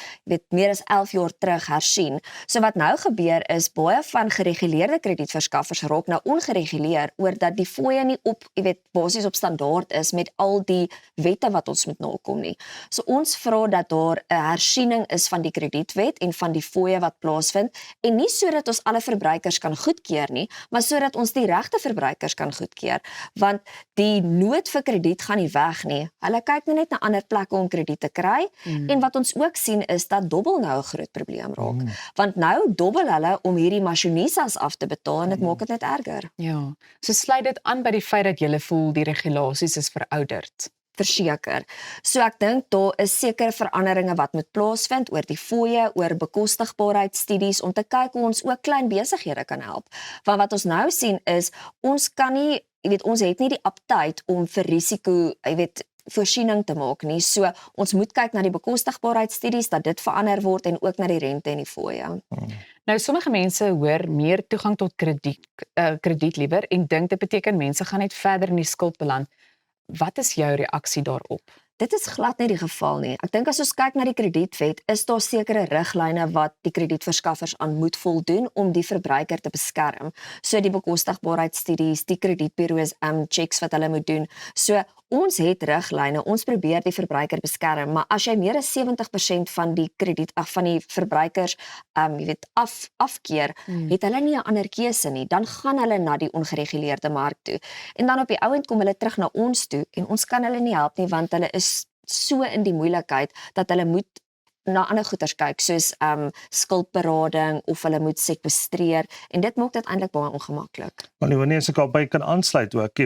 [SPEAKER 6] meer as 11 jaar terug hersien. So wat nou gebeur is, baie van gereguleerde kredietverskaffers raak nou ongereguleer oor dat die fooie nie op, basies op standaard is met al die wette wat ons moet nakom nie. So ons vra dat daar 'n hersiening is van die kredietwet en van die fooie wat plaasvind en nie sodat ons alle verbruikers kan goedkeur nie, maar sodat ons die regte verbruikers kan goedkeur, want die nood vir krediet gaan nie weg nie. Hulle kyk net na ander plekke om krediet te kry en wat ons ook sien is dat dobbel nou 'n groot probleem raak. Want nou dobbel hulle om hierdie masjinisas af te betaal en dit maak dit net erger.
[SPEAKER 1] Ja, so sluit dit aan by die feit dat jy voel die regulasies is verouderd.
[SPEAKER 6] Verseker. So ek dink daar is sekere veranderinge wat moet plaasvind oor die fooie, oor bekostigbaarheidsstudies om te kyk hoe ons ook klein besighede kan help. Want wat ons nou sien is ons kan nie, ons het nie die aptyd om vir risiko, voorsiening te maak nie. So ons moet kyk na die bekostigbaarheidsstudies dat dit verander word en ook na die rente en die fooie.
[SPEAKER 1] Nou sommige mense hoor meer toegang tot krediet liewer en dink dit beteken mense gaan net verder in die skuld beland. Wat is jou reaksie daarop?
[SPEAKER 6] Dit is glad nie die geval nie. Ek dink as ons kyk na die kredietwet, is daar sekere riglyne wat die kredietverskaffers aan moet voldoen om die verbruiker te beskerm. So die bekostigbaarheidsstudies, die kredietbureaus checks wat hulle moet doen. So ons het riglyne, ons probeer die verbruiker beskerm, maar as jy meer as 70% van die van die verbruikers afkeer, het hulle nie 'n ander keuse nie. Dan gaan hulle na die ongereguleerde mark toe. En dan op die ou end kom hulle terug na ons toe en ons kan hulle nie help nie want hulle is so in die moeilikheid dat hulle moet na ander goeders kyk soos skuldberading of hulle moet sekwestreer en dit maak dit eintlik baie ongemaklik.
[SPEAKER 7] Maar wanneer ek albei kan aansluit ook,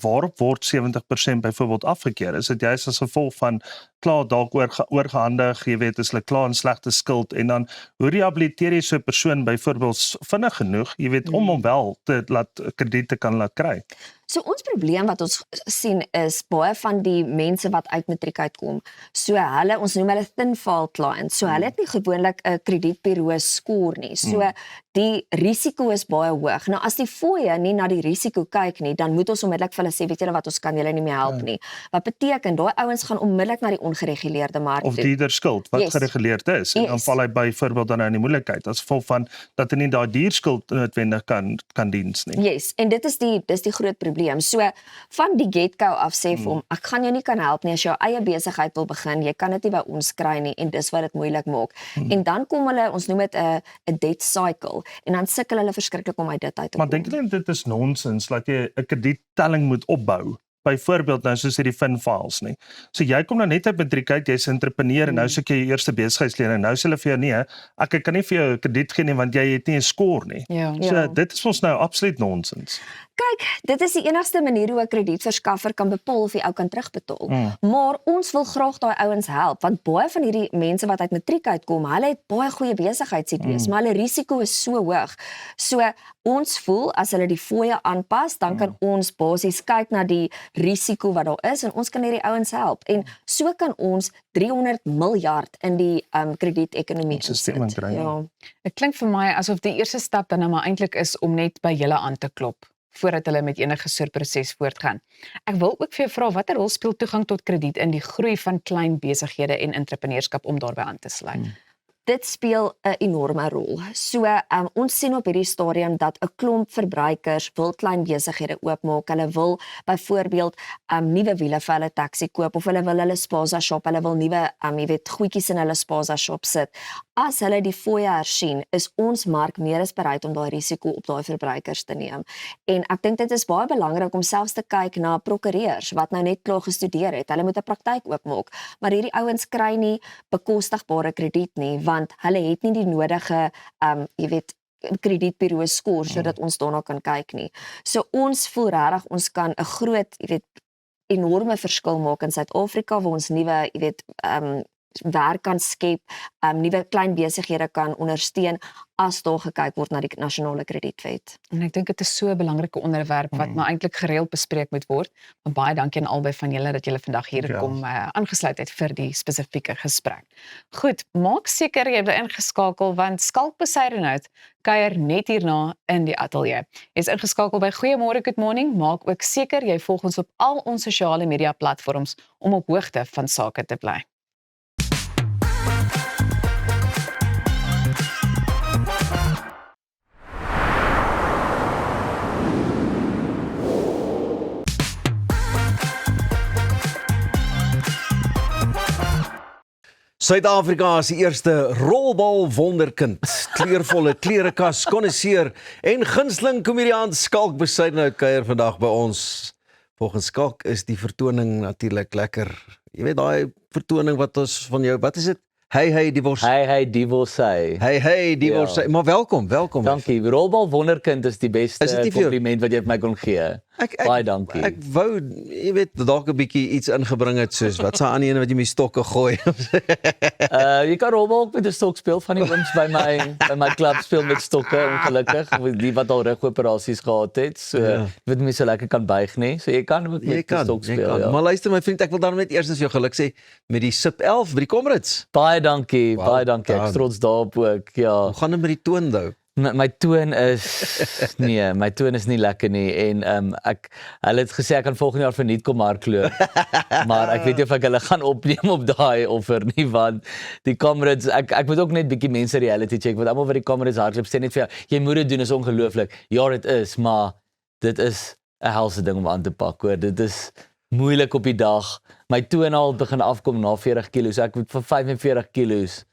[SPEAKER 7] waarop word 70% byvoorbeeld afgekeur? Is dit juist as gevolg van klaar dalk oorgehandig, is hulle klaar in slegte skuld en dan hoe rehabiliteer jy so 'n persoon byvoorbeeld vinnig genoeg, om hom wel te laat krediet te kan laat kry?
[SPEAKER 6] So ons probleem wat ons sien is baie van die mense wat uit matriek uitkom. So ons noem hulle thin file clients. So hulle het nie gewoonlik 'n kredietbureau skoor nie. So die risiko is baie hoog. Nou as die fooie nie na die risiko kyk nie, dan moet ons onmiddellik vir hulle sê, weet julle wat, ons kan julle nie meer help nie. Wat beteken, daai ouens gaan onmiddellik na die ongereguleerde mark
[SPEAKER 7] Of
[SPEAKER 6] toe.
[SPEAKER 7] dierskuld wat
[SPEAKER 6] Yes.
[SPEAKER 7] gereguleerd is. En dan
[SPEAKER 6] Yes.
[SPEAKER 7] val hy byvoorbeeld dan nou in die moeilikheid as gevolg van dat hy nie daai dierskuld noodwendig kan diens nie.
[SPEAKER 6] Yes, en dis die groot probleem. So van die get-go af sê vir hom, ek gaan jou nie kan help nie as jy jou eie besigheid wil begin, jy kan dit nie by ons kry nie en dis wat dit moeilik maak. En dan kom hulle, ons noem dit 'n debt cycle en dan sukkel hulle verskriklik om uit dit uit te kom.
[SPEAKER 7] Maar dink jy dit is nonsens dat jy 'n krediettelling moet opbou? Byvoorbeeld nou soos hierdie FinFiles nie. So jy kom nou net uit matriek uit, jy's 'n entrepreneur en nou soek jy jou eerste besigheidslening. Nou sê hulle vir jou nee, ek kan nie vir jou 'n krediet gee nie want jy het nie 'n score nie.
[SPEAKER 1] Ja.
[SPEAKER 7] So
[SPEAKER 6] Ja.
[SPEAKER 7] dit is ons nou absoluut nonsens.
[SPEAKER 6] Kyk, dit is die enigste manier hoe 'n kredietverskaffer kan bepaal of die ou kan terugbetaal. Maar ons wil graag daai ouens help want baie van hierdie mense wat uit matriek uitkom, hulle het baie goeie besigheidsidees, maar hulle risiko is so hoog. So ons voel as hulle die fooie aanpas, dan kan ons basies kyk na die risiko wat daar is en ons kan hierdie ouens help. En so kan ons 300 miljard in die kredietekonomie
[SPEAKER 7] Systeem
[SPEAKER 6] insit.
[SPEAKER 7] inkry, ja.
[SPEAKER 6] Ja.
[SPEAKER 1] Dit klink vir my asof die eerste stap dan nou maar eintlik is om net by julle aan te klop voordat hulle met enige soort proses voortgaan. Ek wil ook vir jou vra, watter rol speel toegang tot krediet in die groei van klein besighede en entrepreneurskap om daarbey aan te sluit?
[SPEAKER 6] Dit speel 'n enorme rol. So ons sien op hierdie stadium dat 'n klomp verbruikers wil klein besighede oopmaak. Hulle wil byvoorbeeld nuwe wiele vir hulle taxi koop of hulle wil hulle spaza shop, hulle wil nuwe jy weet goedjies in hulle spaza shop sit. As hulle die fooie hersien, is ons mark meer as bereid om daai risiko op daai verbruikers te neem. En ek dink dit is baie belangrik om selfs te kyk na prokureurs wat nou net klaar gestudeer het. Hulle moet 'n praktyk oopmaak, maar hierdie ouens kry nie bekostigbare krediet nie want hulle het nie die nodige jy weet kredietbureau score sodat ons daarna kan kyk nie. So ons voel regtig ons kan 'n groot, jy weet, enorme verskil maak in Suid-Afrika waar ons nuwe, jy weet, werk kan skep, nuwe klein besighede kan ondersteun as daar gekyk word na die nasionale kredietwet.
[SPEAKER 1] En ek dink dit is so 'n belangrike onderwerp wat maar eintlik gereeld bespreek moet word. Maar baie dankie aan albei van julle dat julle vandag hier
[SPEAKER 7] Ja.
[SPEAKER 1] kom aangesluit het vir die spesifieke gesprek. Goed, maak seker jy bly ingeskakel want Skalk Besuidenhout kuier net hierna in die ateljee. Jy's ingeskakel by Goeiemôre Good Morning. Maak ook seker jy volg ons op al ons sosiale media platforms om op hoogte van sake te bly.
[SPEAKER 2] Suid-Afrika se eerste rolbal wonderkind, kleurvolle klerekas, konnoisseur en gunsteling komediant Skalk Besuidenhout kuier vandag by ons. Volgens Skalk is die vertoning natuurlik lekker. Jy weet daai vertoning wat ons van jou, wat is dit? Hey divorce.
[SPEAKER 8] Hey divorce.
[SPEAKER 2] Hey divorce. Maar welkom.
[SPEAKER 8] Dankie. Rolbal wonderkind is die beste
[SPEAKER 2] Is dit nie vir jou-
[SPEAKER 8] kompliment wat jy vir my kon gee. Baie dankie.
[SPEAKER 2] Ek wou, jy weet, dalk 'n bietjie iets ingebring het soos wat se aan die ene wat jy met stokke gooi.
[SPEAKER 8] Jy kan rolbal ook met 'n stok speel van die ooms by my klub speel met stokke ongelukkig, die wat al rugoperasies gehad het. So
[SPEAKER 2] Ja.
[SPEAKER 8] jy weet mense so lekker kan buig nie. So jy kan met 'n stok speel. Ja.
[SPEAKER 2] Maar luister my vriend, ek wil dan net eers jou geluk sê met die Sip 11 by die Comrades.
[SPEAKER 8] Baie dankie.
[SPEAKER 2] Well
[SPEAKER 8] Baie dankie. Ek
[SPEAKER 2] done.
[SPEAKER 8] is trots daarop ook. Ja.
[SPEAKER 2] Hoe gaan dit met die toon nou?
[SPEAKER 8] My toon is nee, my toon is nie lekker nie en hulle het gesê ek kan volgende jaar verniet kom hardloop. Maar ek weet nie of ek hulle gaan opneem op daai offer nie want die Comrades ek moet ook net bietjie mense reality check want almal wat die Comrades hardloop sê net vir jou jy moet dit doen, is ongelooflik. Ja, dit is, maar dit is 'n helse ding om aan te pak, hoor. Dit is moeilik op die dag. My toon al begin afkom na 40 kg. So ek moet vir 45 kg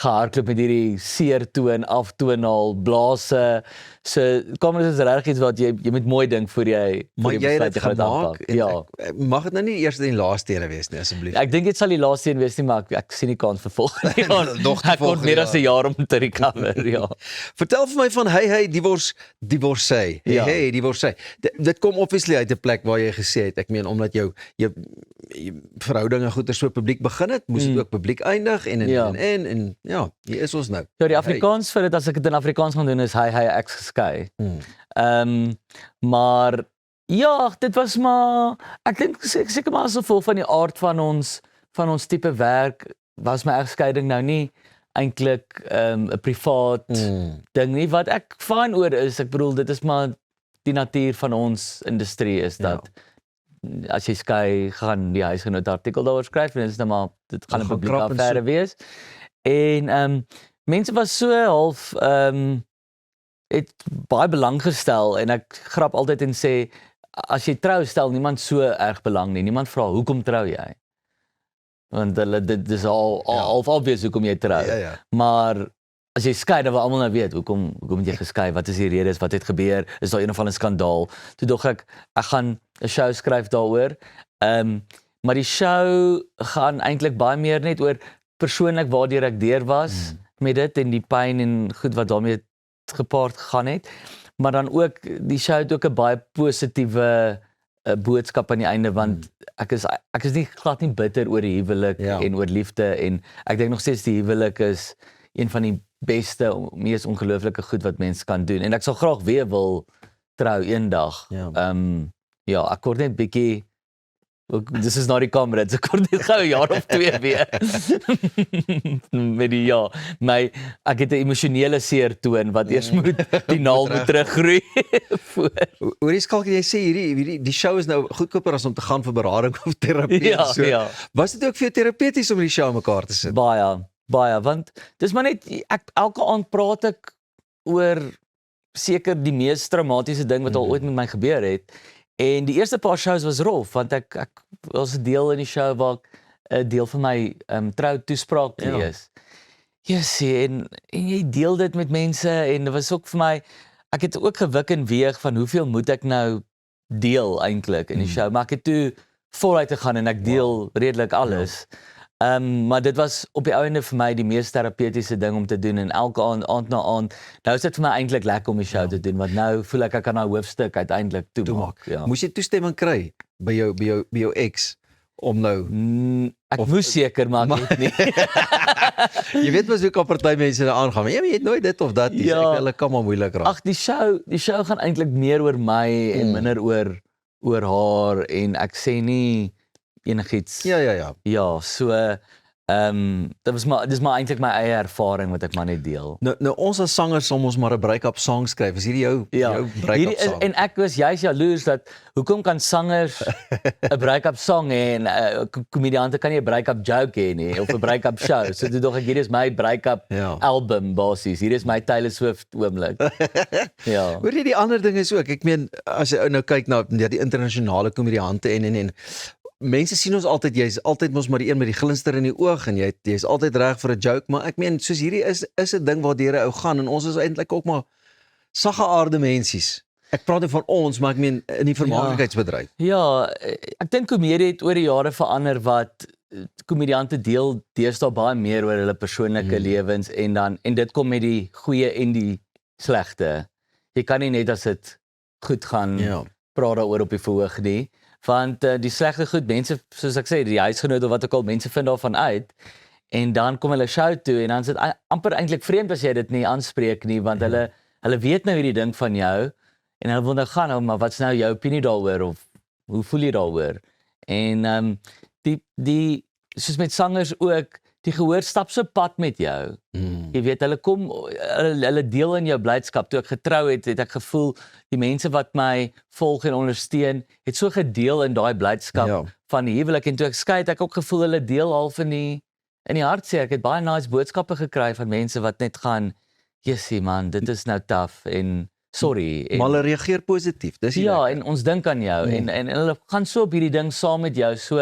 [SPEAKER 8] gehardloop met hierdie seer toon, aftoonhaal, blaase. So Comrades is regtig iets wat jy moet mooi dink voor jy
[SPEAKER 2] Maar jy het dit gemaak. En
[SPEAKER 8] Ja.
[SPEAKER 2] Mag dit nou nie eers die laaste ene wees nie asseblief.
[SPEAKER 8] Ek dink dit sal die laaste een wees nie, maar ek sien nie kans vir volgende jaar.
[SPEAKER 2] Nog die
[SPEAKER 8] Ek word
[SPEAKER 2] volgende
[SPEAKER 8] meer as 'n
[SPEAKER 2] jaar.
[SPEAKER 8] jaar om te recover, ja.
[SPEAKER 2] Vertel vir my van hey divorce.
[SPEAKER 8] Ja.
[SPEAKER 2] Hey divorce. Dit kom obviously uit 'n plek waar jy gesê het, ek meen omdat jou verhoudinge goeie so publiek begin het, moes dit ook publiek eindig en
[SPEAKER 8] Ja.
[SPEAKER 2] en ja, hier is ons nou.
[SPEAKER 8] Ja, die Afrikaans vir dit as ek dit in Afrikaans gaan doen is hy ek's geskei. Maar ja, dit was maar ek dink seker maar as gevolg van die aard van ons tipe werk was my egskeiding nou nie eintlik 'n privaat ding nie. Wat ek fyn oor is, ek bedoel dit is maar die natuur van ons industrie is dat as jy skei gaan die huisgenoot artikel daaroor skryf en dit is nou maar dit gaan 'n publieke affære wees. En mense was so half het baie belang gestel en ek grap altyd en sê as jy trou stel niemand so erg belang nie. Niemand vra hoekom trou jy? Want dit is al obvious hoekom jy trou. Maar as jy skei dan wil almal nou weet hoekom het jy geskei? Wat is die redes? Wat het gebeur? Is daar een of ander skandaal? Toe dog ek gaan 'n show skryf daaroor. Maar die show gaan eintlik baie meer net oor persoonlik waardeur ek deur was met dit en die pyn en goed wat daarmee gepaard gegaan het. Maar dan ook die show het ook 'n baie positiewe boodskap aan die einde want ek is nie glad nie bitter oor die huwelik en oor liefde en ek dink nog steeds die huwelik is een van die beste, mees ongelooflike goed wat mens kan doen en ek sal graag weer wil trou eendag. Ek word net bietjie dis is nou die kamera, ek word net gou 'n jaar of 2 weer. Met die ek het 'n emosionele seertoon wat eers moet die naald moet teruggroei voor.
[SPEAKER 2] Hoorie Skalkie, jy sê die show is nou goedkoper as om te gaan vir berading of terapie. Was dit ook vir jou terapeuties om die show mekaar te sit?
[SPEAKER 8] Baie, want dis maar net elke aand praat ek oor seker die mees traumatiese ding wat al ooit met my gebeur het. En die eerste paar shows was rof, want ek was 'n deel in die show waar ek 'n deel van my trou toespraak lees. En jy deel dit met mense en dit was ook vir my, ek het ook gewik en weeg van hoeveel moet ek nou deel eintlik in die show, maar ek het toe voluit gegaan en ek deel redelik alles. Maar dit was op die einde vir my die mees terapeutiese ding om te doen en elke aand na aand. Nou is dit vir my eintlik lekker om die show te doen want nou voel ek kan nou hoofstuk uiteindelik toemaak.
[SPEAKER 2] Moes jy toestemming kry by jou ex om nou
[SPEAKER 8] ek moes seker maar ek weet nie.
[SPEAKER 2] Jy weet mos hoe kan party mense nou aangaan. Maar jy het nooit dit of dat nie. Hulle kan maar moeilik raak.
[SPEAKER 8] Ag die show gaan eintlik meer oor my en minder oor haar en ek sê nie enigiets. Ja, so dis maar eintlik my eie ervaring wat ek maar net deel.
[SPEAKER 2] Nou ons as sangers sal ons maar 'n break-up song skryf. Is hierdie jou break-up song?
[SPEAKER 8] En ek was juist jaloers dat hoekom kan sangers 'n break-up song hê en komediante kan nie 'n break-up joke hê nie of 'n break-up show. So dit dog ek hier is my break-up album basies. Hier is my Taylor Swift oomblik.
[SPEAKER 2] Hoor jy die ander ding is ook, ek meen as jy nou kyk na die internasionale komediante en mense sien ons altyd, jy's altyd mos maar die een met die glinster in die oog en jy's altyd reg vir 'n joke, maar ek meen soos hierdie is 'n ding waardeur 'n ou gaan en ons is eintlik ook maar sagge aarde mensies. Ek praat nie van ons, maar ek meen in die vermaaklikheidsbedryf.
[SPEAKER 8] Ek dink komedie het oor die jare verander wat komediante deel deesdae baie meer oor hulle persoonlike lewens en dit kom met die goeie en die slegte. Jy kan nie net as dit goed gaan praat daaroor op die verhoog nie. Want die slegte goed, mense, soos ek sê, die huisgenoot of wat ook al, mense vind daarvan uit, en dan kom hulle show toe, en dan is dit amper eintlik vreemd as jy dit nie aanspreek nie, want hulle weet nou hierdie ding van jou, en hulle wil nou gaan, maar wat is nou jou opinie daaroor, of hoe voel jy daaroor? En soos met sangers ook, die gehoor stap so pad met jou. Jy weet, hulle deel in jou blydskap. Toe ek getrou het ek gevoel, die mense wat my volg en ondersteun, het so gedeel in daai blydskap van die huwelik, en toe ek skei het ek ook gevoel, hulle deel half in die hartseer. Ek het baie nice boodskappe gekry van mense wat net gaan, jessie man, dit is nou tough, en sorry.
[SPEAKER 2] Maar hulle reageer positief, dis
[SPEAKER 8] en ons dink aan jou, en hulle gaan so op hierdie ding saam met jou, so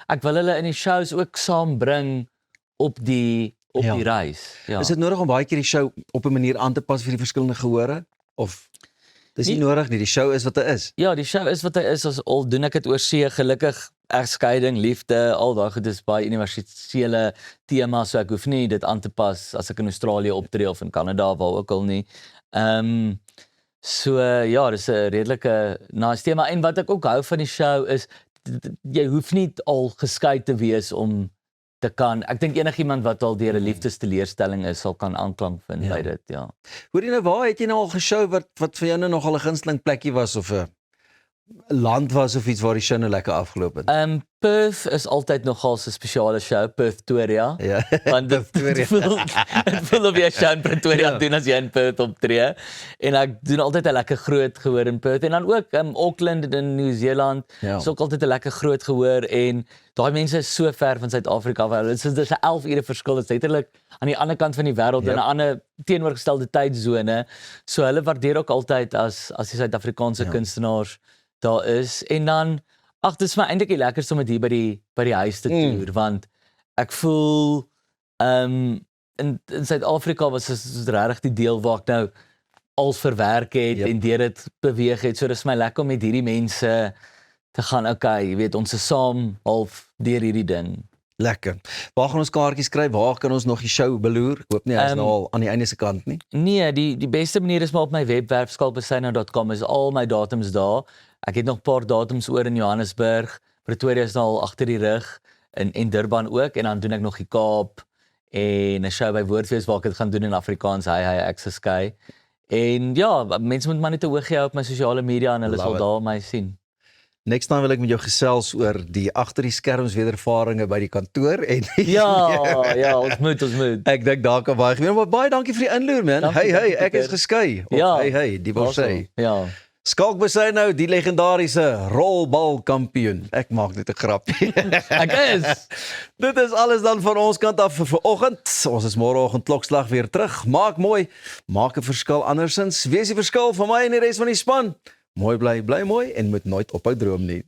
[SPEAKER 8] ek wil hulle in die shows ook saam bring, op die reis.
[SPEAKER 2] Is dit nodig om baie keer die show op 'n manier aan te pas vir die verskillende gehore? Of dis nie nodig nie, die show is wat hy is?
[SPEAKER 8] Ja, die show is wat hy is, al doen ek dit oor see, gelukkig, egskeiding, liefde, al daai goed is baie universele temas, so ek hoef nie dit aan te pas as ek in Australië optree of in Kanada, waar ook al nie. Dis 'n redelike nice tema, en wat ek ook hou van die show is, jy hoef nie al geskei te wees om te kan, ek dink enigiemand wat al deur 'n liefdesteleurstelling is, sal kan aanklank vind by dit,
[SPEAKER 2] Hoor jy nou, waar het jy nou al geshow wat vir jou nou nogal 'n gunsteling plekkie was, of land was of iets waar die show nou lekker afgeloop het?
[SPEAKER 8] Perth is altyd nogal 'n spesiale show, Pretoria.
[SPEAKER 2] Ja.
[SPEAKER 8] Want dit voel of jy 'n show in Pretoria doen as jy in Perth optree. En ek doen altyd 'n lekker groot gehoor in Perth en dan ook Auckland in Nieu-Seeland.
[SPEAKER 2] Ja.
[SPEAKER 8] Is ook altyd 'n lekker groot gehoor en daai mense is so ver van Suid-Afrika. Dit is 'n 11 ure verskil. Dit is letterlik aan die ander kant van die wêreld in 'n ander teenoorgestelde tydsone. So hulle waardeer ook altyd as die Suid-Afrikaanse kunstenaars daar is. En dan dit is my eintlik die lekkerste om dit hier by die huis te toer want ek voel in Suid-Afrika was dit regtig die deel waar ek nou als verwerk het en deur dit beweeg het. So dis my lekker om met hierdie mense te gaan, okay, jy weet ons is saam half deur hierdie ding.
[SPEAKER 2] Lekker. Waar gaan ons kaartjies kry? Waar kan ons nog die show beloer? Ek hoop nie hy is nou al aan die einde se kant nie.
[SPEAKER 8] Nee, die beste manier is maar op my webwerf skalkbesynou.com is al my datums daar. Ek het nog 'n paar datums oor in Johannesburg. Pretoria is nou al agter die rug en Durban ook en dan doen ek nog die Kaap en 'n show by Woordfees waar ek dit gaan doen in Afrikaans, hy ek se skei. En ja, mense moet maar net 'n oogie hou op my sosiale media en hulle sal daar my sien.
[SPEAKER 2] Next time wil ek met jou gesels oor die agter die skerms wedervarings by die kantoor en
[SPEAKER 8] Ja, ons moet.
[SPEAKER 2] Ek dink daar kan baie gebeur, maar baie dankie vir die inloer man.
[SPEAKER 8] Dankie,
[SPEAKER 2] Hey, ek is geskei. Hey, die wil sê.
[SPEAKER 8] Ja.
[SPEAKER 2] Skalkbesynou, die legendariese rolbalkampioen. Ek maak dit 'n grapjie.
[SPEAKER 8] Ek is.
[SPEAKER 2] Dit is alles dan van ons kant af vir vanoggend. Ons is môreoggend klokslag weer terug. Maak mooi, maak 'n verskil andersins. Wees die verskil vir my en die res van die span. Mooi bly mooi en moet nooit ophou droom nie.